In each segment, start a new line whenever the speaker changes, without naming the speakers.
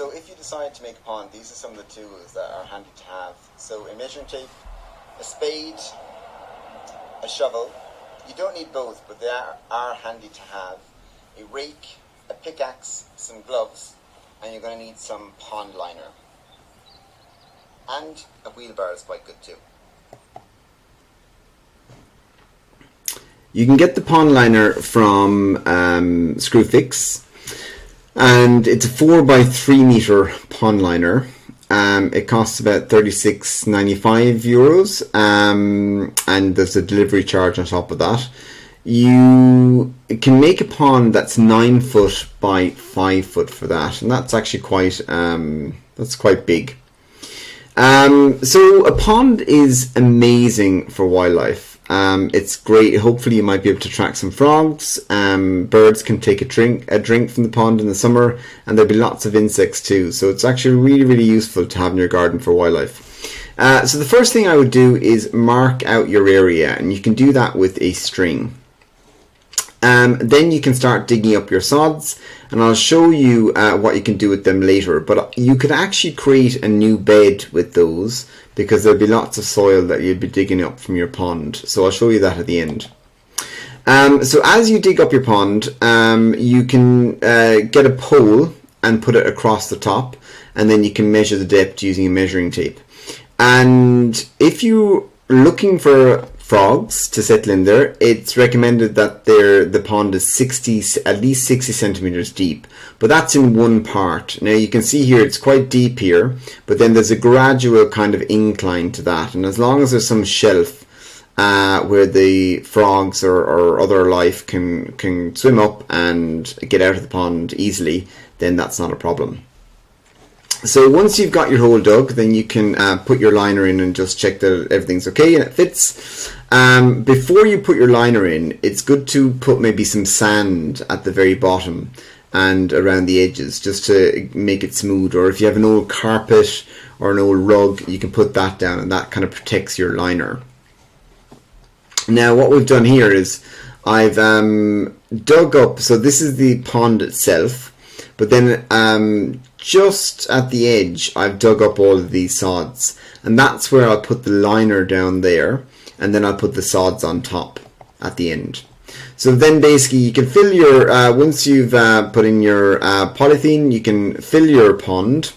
So if you decide to make a pond, these are some of the tools that are handy to have. So a measuring tape, a spade, a shovel. You don't need both, but they are handy to have. A rake, a pickaxe, some gloves, and you're going to need some pond liner. And a wheelbarrow is quite good too.
You can get the pond liner from Screwfix, and it's a 4x3 meter pond liner. It costs about €36.95, and there's a delivery charge on top of that. You can make a pond that's 9 foot by 5 foot for that, and that's actually quite big. So a pond is amazing for wildlife. It's great. Hopefully you might be able to attract some frogs. Birds can take a drink from the pond in the summer, and there'll be lots of insects too. So it's actually really, really useful to have in your garden for wildlife. So the first thing I would do is mark out your area, and you can do that with a string. Then you can start digging up your sods, and I'll show you what you can do with them later. But you could actually create a new bed with those, because there'll be lots of soil that you'll be digging up from your pond. So I'll show you that at the end. So as you dig up your pond, you can get a pole and put it across the top, and then you can measure the depth using a measuring tape. And if you're looking for frogs to settle in there, it's recommended that the pond is at least 60 centimeters deep, but that's in one part. Now you can see here it's quite deep here, but then there's a gradual kind of incline to that, and as long as there's some shelf where the frogs or other life can swim up and get out of the pond easily, then that's not a problem. So once you've got your hole dug, then you can put your liner in and just check that everything's okay and it fits. Before you put your liner in, it's good to put maybe some sand at the very bottom and around the edges, just to make it smooth. Or if you have an old carpet or an old rug, you can put that down, and that kind of protects your liner. Now what we've done here is I've dug up, so this is the pond itself, but then just at the edge I've dug up all of these sods, and that's where I'll put the liner down there, and then I'll put the sods on top at the end. So then basically you can fill your, once you've put in your polythene, you can fill your pond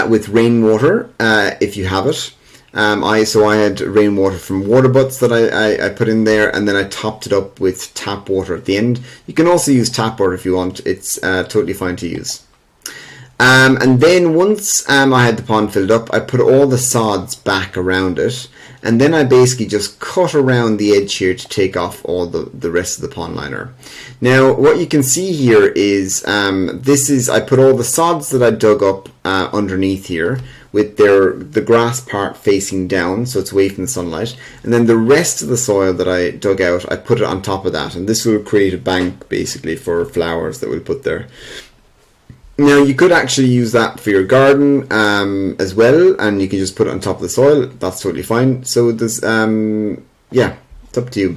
with rainwater if you have it. So I had rainwater from water butts that I put in there, and then I topped it up with tap water at the end. You can also use tap water if you want. It's totally fine to use. And then once I had the pond filled up, I put all the sods back around it, and then I basically just cut around the edge here to take off all the rest of the pond liner. Now what you can see here is I put all the sods that I dug up underneath here, with the grass part facing down, so it's away from the sunlight, and then the rest of the soil that I dug out, I put it on top of that, and this will create a bank basically for flowers that we'll put there. Now you could actually use that for your garden as well, and you can just put it on top of the soil. That's totally fine. So there's yeah, it's up to you.